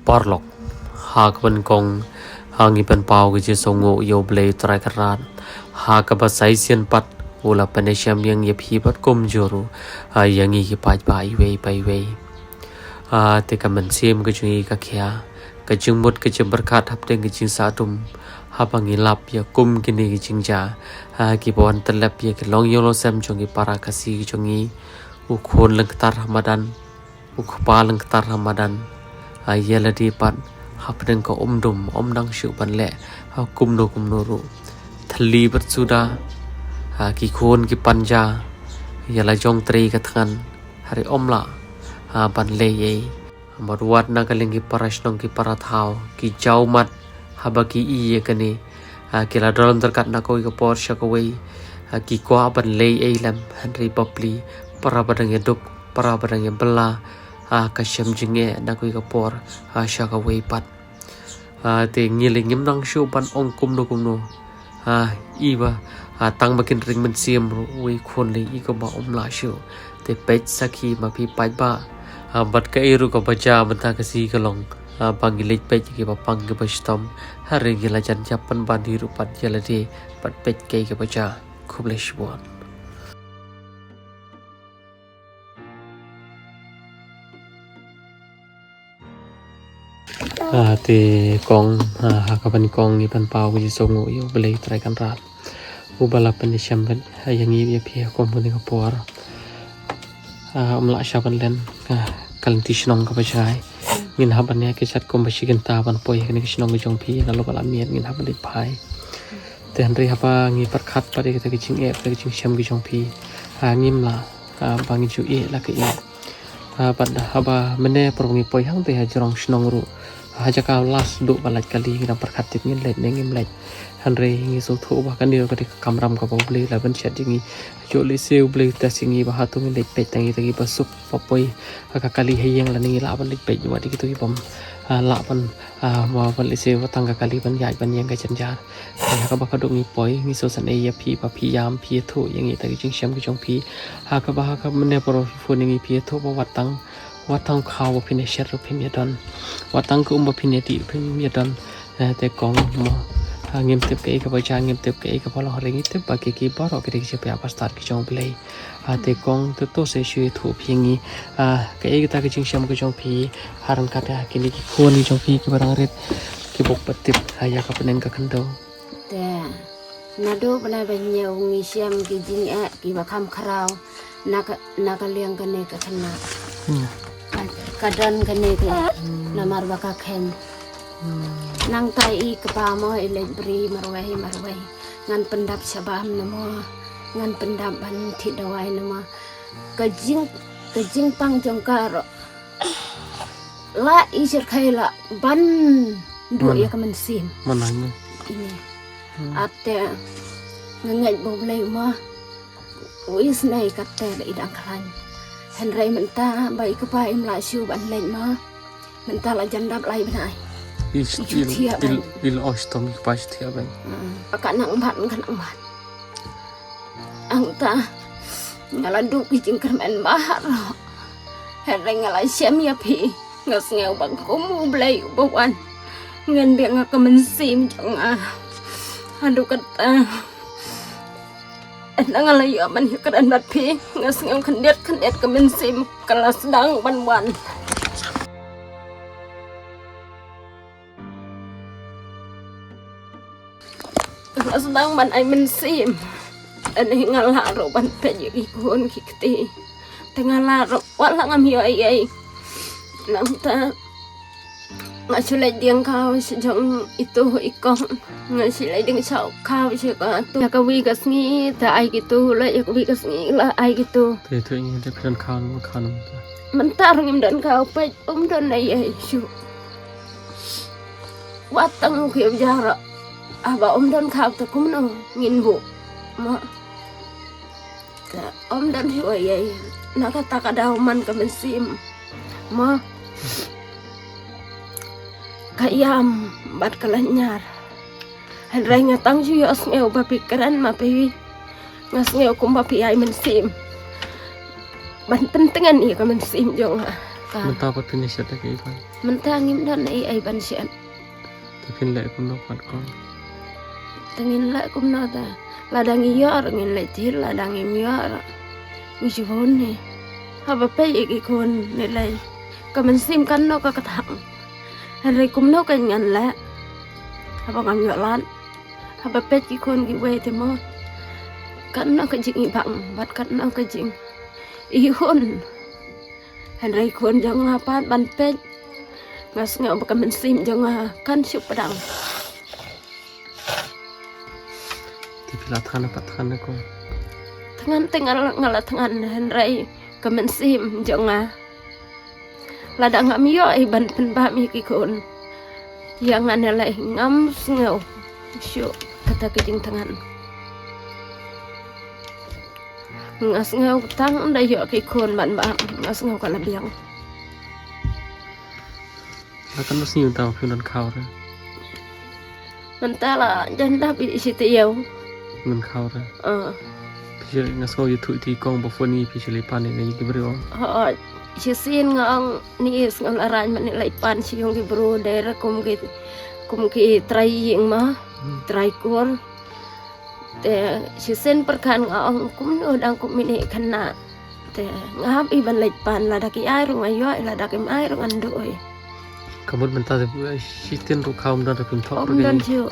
parlok hak ban kong hangi ban pau ke songo yo blei trai karan ha ka ba sai sian pat ula panesiam yang ye phi pat kom joru yangi ki pai pai wei te ka man sim ke jungi ka khia ka jingmut ke berkat hap teng ke jing sa tum habangi lap ya kum kini ki jingja ki bon telap ya ki long yolo sam jongi para kasi jongi u khon lengtar ramadan u khpa lengtar ramadan yela di pan hap teng ko omdum omdang shu ban le kum no ru thali bat suda ki khon ki panja yala jong tri ka than hari omla ban le ye marwat na kaling ki parasnong ki parathau ki jaumat habaki iye kani kila dalam terkat na koi ka por shakawai ki ko ban le lam henry popli para badang duk para badang bela ka syam jinge na koi ka por shakawai pat te ngiling nyim nang shu ban ong kum no iwa tang makin ring men siam wi khon le I ko ba omla shu te pech sakhi ma phi pai ba bat ka iru ko baca benta kasi kalong pangilit pech ki ba pang ke bastom hari gila jan japan bandi rupat jalade pat pech ke baca kublish buat te kong hakapan kong ipan pau ji songo yo belai trai kan rat ubala penisham ban yang i pia kompuni ka por umla shaban len kalanti shnong ka bajai ngin haban ya ke chat kom basigen ta ban poi kene shnong ki jong phi na lo bala miet ngin haban dit phai ten ri haba ngi parkhat pare ke ki ching e ke ching sham ki jong phi ngim la bangi ju e la ke e ban haba mene prong poi hang te ha jrong shnong ru hajaka las du balaj kali ngin parkhat tit ngin let ngim let hanre ngi so tho ba kan dio ka kamram ka boble la ban chat ngi joli seu ble ta singi ba hatu ngi let pe tangi tagi basuk papoi ka kali heyang la ngi la ban let pe wa di kitu pom la ban ma ban le seu tang ka kali ban yai ban yang ka chan jar ka ba ka du ngi poi ngi so san e ya phi ba phi yam phi tho yang ngi tagi jing sham ki jong phi ka ba ka mne pro fu ngi phi tho ba watang khaw ba phi ne sher ro phi mi don watang ku ba phi ne ti phi mi don te kong mo ngim tip ke ka baca ngim tip ke ka pala ringi tip bagi ki baro ke dik siapa apa start ki jong play te kong te to se shui thu phingi ke ta ki jing sham ki jong phi haran kata kini ki khoni jong phi ki barang rit ki bok patip ya ka penen ka kando te nado bana banyo ngi sham ki jing ki ba kham kharau naka liang ka ne ka khana kadan ka ne ka namar ba ka khen nang tai kepa mo ile bri marwai ngan pendap sabam namo ngan pendap ban thi dawai namo kajing pang jongkar la isir khaila ban do ya kamen sim mananya ini ate ngai boblai ma wis nai katte idang klan henrai menta bai kepa im la shu ban len ma menta la jandap lai benai il ostom pas thia ban akan nang kan amat angta ngalandu kijing kermen bahar hereng ngala syam ya pi ngas ngeu bang komu blai bawan ngan biang ngaka mensim jong adu kata nang ala ya man hikadan bat pi ngas ngeu kendet ke mensim kelas dang ban sedang man ai mensim ani ngala ro ban pe ji kon kikti tengala ro wala ngam yo ai nam ta ngasulai diang kau sejong itu ikon ngasulai diang sau kau siapa tu ya kawi kasni ta ai gitu la ya kawi kasni la ai gitu te ini de kan kan mentar ngim dan kau pe dan ai shu watang kieu jarak aba dan kau tak kumno ngin bu ma dan hiwai nak kata dauman ke mesim ma kayam bat kalanyar henrai ngatang ju yos ngeu ba pikiran ma pi ngas ngeu kum ba pi ai mesim ban pentingan iya ke mesim jong Mentah pat pin siat ke iban. Mentangim dan ai ban sian. Tapi lek pun pat kon. Tengin la kum na ta. Ladang iya ngin le til ladang iya. Ngi jibon ne. Haba pe iki kon ne lai. Ka men sim kan no ka kathang. Hari kum no kan ngan la. Haba ngam yo lan. Haba pe ki kon ki we te mo. Kan no ka jing bang, bat kan no ka jing. I hon. Hari kon jang apa ban pe. Ngas ngau ka men sim jang kan syuk padang. Tapi latan apa tan ko. Tangan tinggal ngala tangan Henry kemen sim jonga ladang ngam yo ban pen ba mi ki kon yang anelai ngam ngau syu kata kejing tangan ngas ngau tang da yo ki kon ban ba ngas ngau kala biang Latan nos niu tau pun kau ra. mentala janda bi sitiau Ngun kau ra. Pisir ngasko YouTube ti kong bofon ni pisir lepan ni gibro. ho sin ngang ni is ngal aran man lai pan siung ki bro daerah kum ki trai yang ma trai kor te sin perkan ngang kum no dang kum mini khana te ngap iban lai pan la dak ai rung ayo la dak ai rung andoi Kamu mentah sitin ru kaum dan pun thok dan ju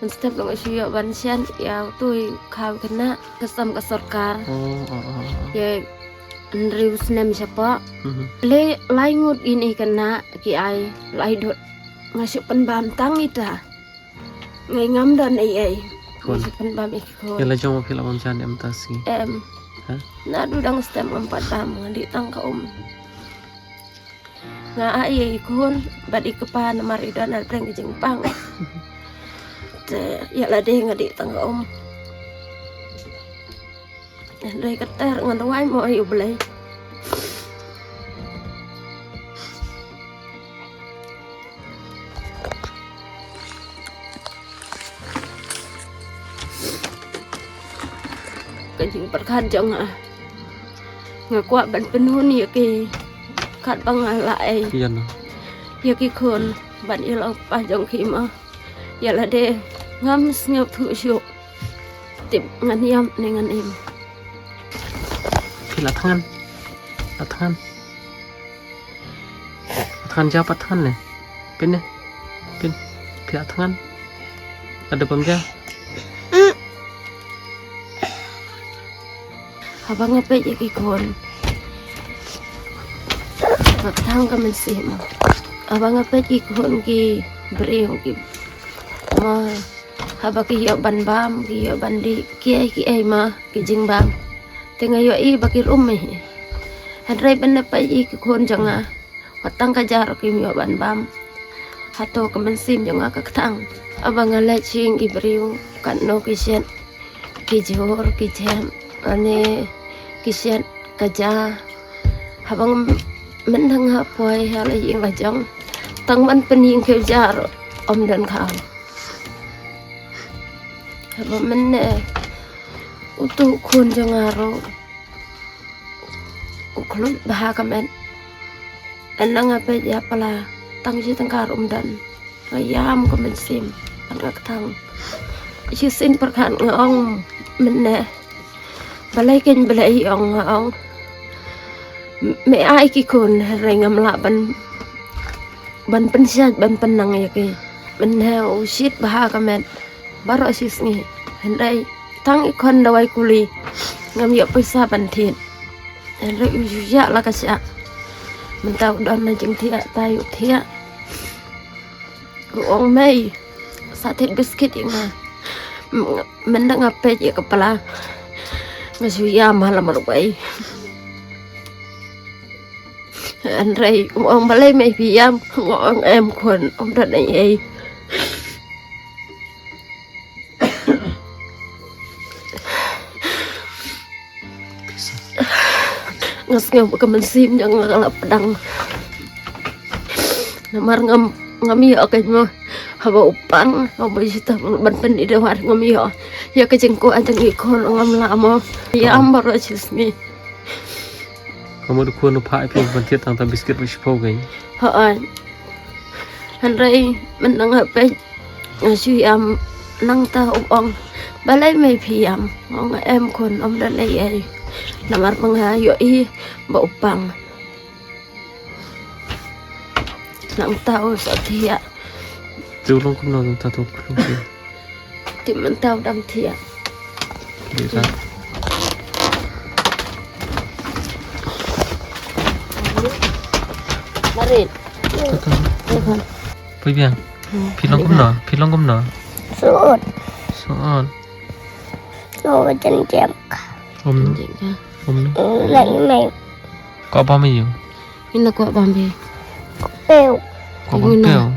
Setiap orang siap bansian ya tu kau kena kesam ke sarkar ya Andrews nem siapa le laingut ini kena ki ai lai dot ngasih penbantang ita ngai ngam dan ai ngasih penbam ikut ya la jong pil am jan em tasi na dudang stem empat bam di tangka nga ai ikun bad ikepan maridan al preng kijing pang ya là đi ngadi tang Đây keter ngan wai mo ayo belai Kajing perkan jong ngakwa ban penun ya ki kat bang lại iya no ya ki kon ban ilau pa jong ki ma ya là de ngam ngap thu syuk tip ngan yam dengan im pil tangan japat tangan ne pin pil tangan ada pemja abang ngape ya ki kon patang ka men sim abang ngape ki kon ki breu ki ma haba ki yo ban bam ki yo bandi ki ai ma ki jing bam tenga yo i bakir umme hadrai ban pa i ki kon janga patang ka jar ki yo ban bam hato ka men sim janga ka tang abang ngale ching ki breu kan no ki sen ki jor ki jam ane ki sen ka ja habang men hang ha poi hala ying la jong tang man pening ke jar om dan khao haba men utu kun jangaro uklut baha kamen enang apa ya pala tang ji tangkar dan ngayam ko men sim angak tang ji sin perkan ngong men balai ken balai ong me ai ki kun rengam la ban pensiat ban penang ya ke men usit baha kamen baru asis ni hendai tang ikon dawai kuli ngam yo pisa bantin hendai uja la kasya mentau don na jeng thia tayu thia ruang mei satit biscuit inga mendang apa je kepala ngasuya malam rubai hendai ông balai mei piam ngong em kon om dan ai ngas ngam ka men sim jang ngala pedang namar ngam ngami akay mo haba upang haba sita ban pendida war ngam yo ya ke jengko ajeng ikon ngam lama ya ambar cismi kamu du kuno pai pun bantiat tang biskit wis po gai ha han rai menang hape ngasi am nang ta ong balai mai phiam ngong em kon om dan ai namar pengha yo I ba upang nang tao sa thia chú long cũng nói ta thôi không gì thì mình tao đâm thia để ra Marit bây giờ phi long cũng nở Suốt suốt Rồi chân chém hôm Lạnh mày có bao nhiêu ini kok bambe Bèo có bao nhiêu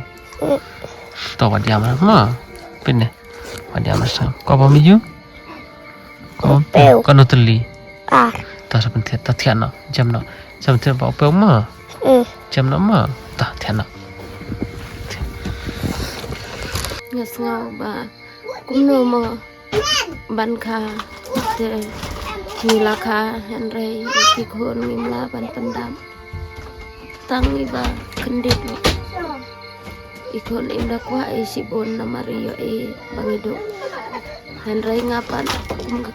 tao vào điểm mà bên này vào điểm mà sao có bao nhiêu có nó tự lý À ta sẽ bên ta thiện nó chăm thiện bảo béo mà chăm nó mà ta thiện nó ngas ngau ba kum no mo ban kha te mila kha han rei ki khon ngimla ban pendam tang iba kendit lo ikon inda kwa isi bon na mario bang hidup han rei ngapan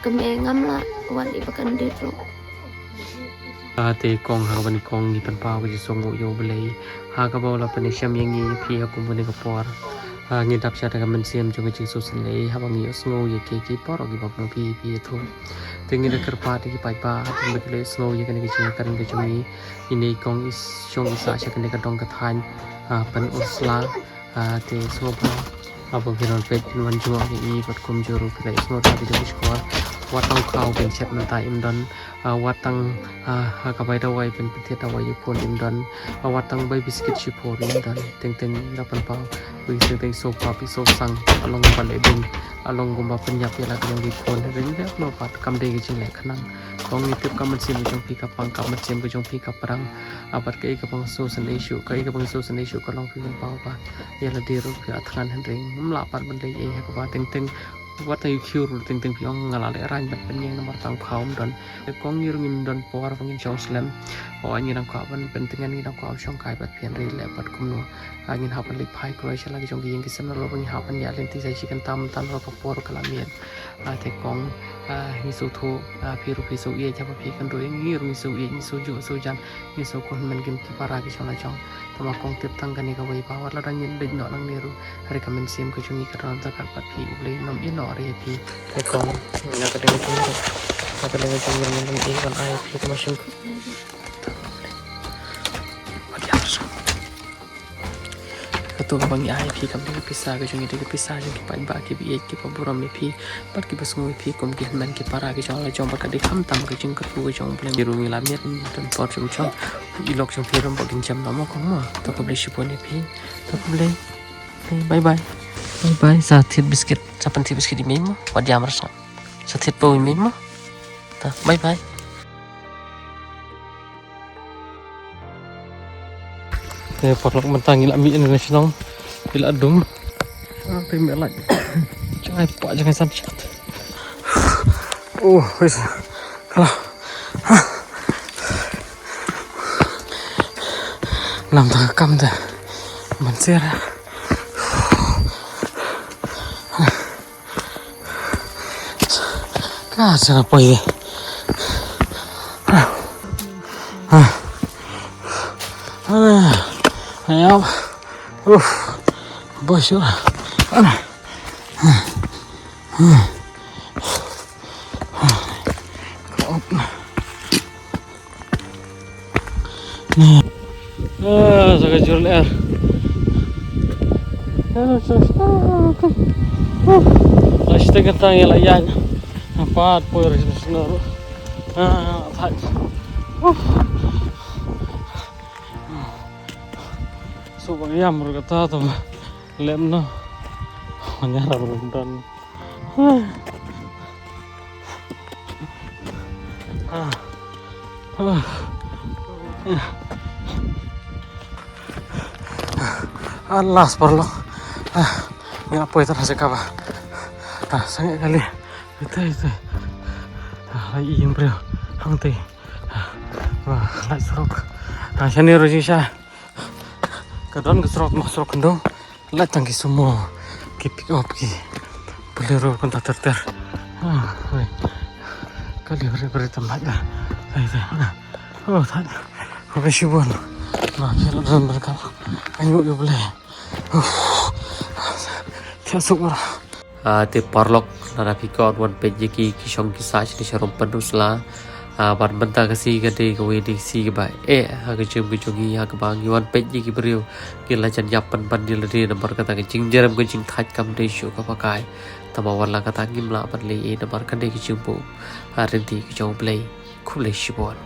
keme ngamla wan iba kendit lo te kong ha ban kong ni pan pau ki song yo belai ha ka bola pan syam yang ni phi ha kum ni ka por ha ngi dap cha ka man siam jong ki su sin le ha bang yo snow ye ke ki por ki bap no phi thu te ngi da kar pa ti ki pai pa ti me le snow ye ka ni ki chi ka ni ki ni ini kong is chong isa cha ka ni ka dong ka than pan usla te snow pa abang kiron pet wan jua ki pat kum juru ka snow ta bi jong ko watang kau ben chat na ta imdan watang kabai dawai ben peti dawai pun imdan watang bai biskit chipor imdan teng dapan pau wi se teng so pa pi so sang along bale ben along gumba penyap ya lagi yang dipon ring dia no pat kam de gi le khanang kong ni tip kam sim jong pi ka pang kam sim jong pi ka perang apat kai ka pang so san issue kai ka pang so san issue ka long pi ben pau pa ya la diru pi athan han ring mla pat ben le ka ba teng wat tay khiu ting piong ngala le ran bat penyeng nomor tang khaum don kong ni rungin don por pangin chong slam o ani nang kha ban pentingan ni nang kha chong kai bat pian ri le bat kum no angin hapan le phai kroi chala ki chong gi yang ki sem lo bang hapan ya len ti sai chi kan tam tan ro ka por kala mien te kong ni su thu pi su ye cha pa pi kan ro ngi rung su ye ni su ju su jan ni su kon man kim ki para ki chong la chong tama kong tip tang kan ni ka wai pa wat la dang yin ding no nang ni ru recommend sim ko chung ni ka ran ta ka pat pi ble nom in no re pi te kong na ka ding chung ro na ka ding chung ro nom in kan ai pi ka machine ko tu bang ai pi kam de pisa ke chung de pisa chung ki pai ba ki bi ki pa buram me pi pat ki basung pi kom ki man ki para ki chong la chong ba ka de kham tam ki chung ka pu ki chong ple ru mi la miet tan por chung chong i lok chung pi ram ba kin cham na mo kong ma to ko ble shi po ne pi to ko ble bye bye sa thit biscuit sa pan thit biscuit di memo wa diam rasa sa thit po memo ta bye bye Porlok mentang gila mi international gila dum primit lagi jangan pak jangan sampai wis kalah nam tak kam dah mencer jangan apa ini Ayo, bos lah. Nih, sangat jauh leher. Lagi tengah tangga layan. Apa power sebenarnya? Subang ya mereka tahu lem no menyala berundan alas perlu Ngapo itu rasa kaba. Sangat kali. Itu. Lagi yang beliau. Hangte. Wah, lagi serok. Sini rojisha. Kadon keserok masuk kendong. Lagi tangki semua. Pick up ki. Bolero konta terter. Kali beri tempat dah. Oh, tak. Boleh syubun. Nah, kira dalam mereka. Ayo dia boleh. Tiasuk marah. Te parlok nara pikot wan pejeki kisong kisah ni sharom penusla. Ban benta kasi gade ko wedi si ba ha ke jungi ha ke bang wan pejeki beriu kila jan yapan bandil de nomor kata ke jing jeram ke jing thaj kam de shu ka pakai tama wala kata ngimla ban le nomor kan de ki jumbu ha renti ki jong play khule shibon